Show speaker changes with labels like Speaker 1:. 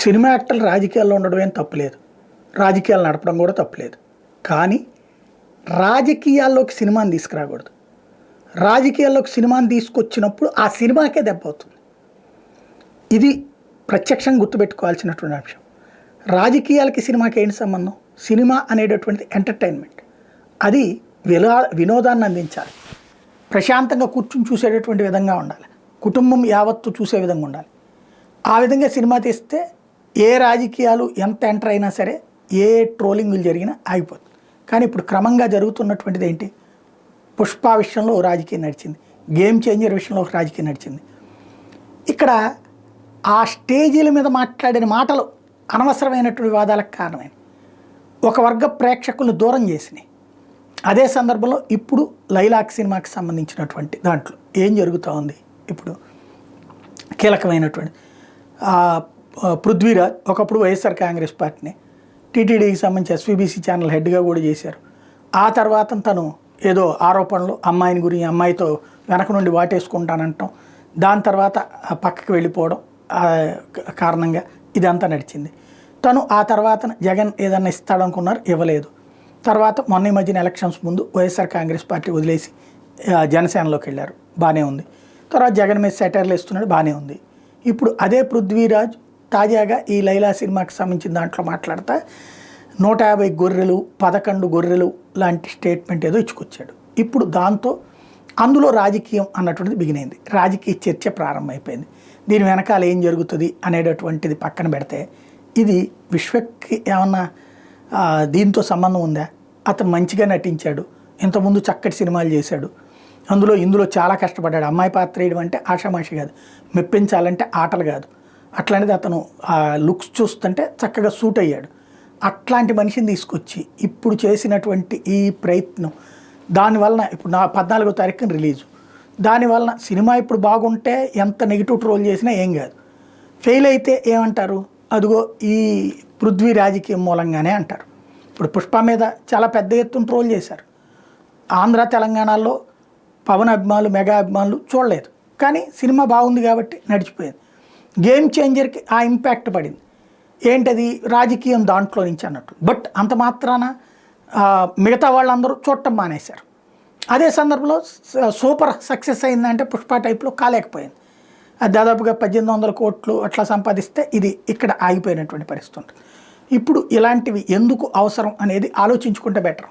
Speaker 1: Cinema యాక్టర్లు రాజకీయాల్లో ఉండడం ఏం తప్పులేదు. రాజకీయాలు నడపడం కూడా తప్పులేదు. కానీ రాజకీయాల్లోకి సినిమాని తీసుకురాకూడదు. రాజకీయాల్లోకి సినిమాని తీసుకొచ్చినప్పుడు ఆ సినిమాకే దెబ్బ అవుతుంది. ఇది ప్రత్యక్షంగా గుర్తుపెట్టుకోవాల్సినటువంటి అంశం. రాజకీయాలకి సినిమాకి ఏంటి సంబంధం? సినిమా అనేటటువంటిది ఎంటర్టైన్మెంట్. అది వినోదాన్ని అందించాలి. ప్రశాంతంగా కూర్చుని చూసేటటువంటి విధంగా ఉండాలి. కుటుంబం యావత్తు చూసే విధంగా ఉండాలి. ఆ విధంగా సినిమా తీస్తే ఏ రాజకీయాలు ఎంత ఎంటర్ అయినా సరే, ఏ ట్రోలింగులు జరిగినా ఆగిపోతుంది. కానీ ఇప్పుడు క్రమంగా జరుగుతున్నటువంటిది ఏంటి? పుష్ప విషయంలో రాజకీయం నడిచింది, గేమ్ చేంజర్ విషయంలో ఒక రాజకీయం నడిచింది. ఇక్కడ ఆ స్టేజీల మీద మాట్లాడిన మాటలు అనవసరమైనటువంటి వివాదాలకు కారణమైనవి. ఒక వర్గ ప్రేక్షకులను దూరం చేసినాయి. అదే సందర్భంలో ఇప్పుడు లైలాక్ సినిమాకి సంబంధించినటువంటి దాంట్లో ఏం జరుగుతూ ఉంది? ఇప్పుడు కీలకమైనటువంటి పృథ్వీరాజ్ ఒకప్పుడు వైఎస్ఆర్ కాంగ్రెస్ పార్టీని టీటీడీకి సంబంధించి ఎస్వీబీసీ ఛానల్ హెడ్గా కూడా చేశారు. ఆ తర్వాత తను ఏదో ఆరోపణలు అమ్మాయిని గురించి, అమ్మాయితో వెనక నుండి వాటేసుకుంటానంటాం, దాని తర్వాత పక్కకి వెళ్ళిపోవడం కారణంగా ఇదంతా నడిచింది. తను ఆ తర్వాత జగన్ ఏదన్నా ఇస్తాడనుకున్నారు, ఇవ్వలేదు. తర్వాత మొన్న ఈ మధ్యన ఎలక్షన్స్ ముందు వైఎస్ఆర్ కాంగ్రెస్ పార్టీ వదిలేసి జనసేనలోకి వెళ్ళారు, బాగానే ఉంది. తర్వాత జగన్ మీద సెటైర్లు ఇస్తున్నాడు, బాగానే ఉంది. ఇప్పుడు అదే పృథ్వీరాజ్ తాజాగా ఈ లైలా సినిమాకి సంబంధించిన దాంట్లో మాట్లాడతా 150 గొర్రెలు 11 గొర్రెలు లాంటి స్టేట్మెంట్ ఏదో ఇచ్చుకొచ్చాడు. ఇప్పుడు దాంతో అందులో రాజకీయం అన్నటువంటిది బిగినైంది. రాజకీయ చర్చ ప్రారంభమైపోయింది. దీని వెనకాల ఏం జరుగుతుంది అనేటటువంటిది పక్కన పెడితే, ఇది విశ్వక్కి ఏమన్నా దీంతో సంబంధం ఉందా? అతను మంచిగా నటించాడు, ఇంతకుముందు చక్కటి సినిమాలు చేశాడు, ఇందులో చాలా కష్టపడ్డాడు. అమ్మాయి పాత్ర వేయడం అంటే ఆషామాషి కాదు, మెప్పించాలంటే ఆటలు కాదు. అట్లాంటిది అతను లుక్స్ చూస్తుంటే చక్కగా సూట్ అయ్యాడు. అట్లాంటి మనిషిని తీసుకొచ్చి ఇప్పుడు చేసినటువంటి ఈ ప్రయత్నం, దానివలన ఇప్పుడు 14వ తారీఖున రిలీజు, దానివలన సినిమా ఇప్పుడు బాగుంటే ఎంత నెగిటివ్ ట్రోల్ చేసినా ఏం కాదు. ఫెయిల్ అయితే ఏమంటారు? అదిగో ఈ పృథ్వీ రాజకీయం మూలంగానే అంటారు. ఇప్పుడు పుష్ప మీద చాలా పెద్ద ఎత్తున ట్రోల్ చేశారు. ఆంధ్ర తెలంగాణలో పవన్ అభిమానులు, మెగా అభిమానులు చూడలేదు, కానీ సినిమా బాగుంది కాబట్టి నడిచిపోయింది. గేమ్ చేంజర్కి ఆ ఇంపాక్ట్ పడింది. ఏంటది? రాజకీయం దాంట్లో నుంచి అన్నట్టు. బట్ అంత మాత్రాన మిగతా వాళ్ళందరూ చూడటం మానేశారు. అదే సందర్భంలో సూపర్ సక్సెస్ అయిందంటే పుష్ప టైప్లో కాలేకపోయింది. అది దాదాపుగా 1800 కోట్లు అట్లా సంపాదిస్తే ఇది ఇక్కడ ఆగిపోయినటువంటి పరిస్థితి ఉంటుంది. ఇప్పుడు ఇలాంటివి ఎందుకు అవసరం అనేది ఆలోచించుకుంటే బెటర్.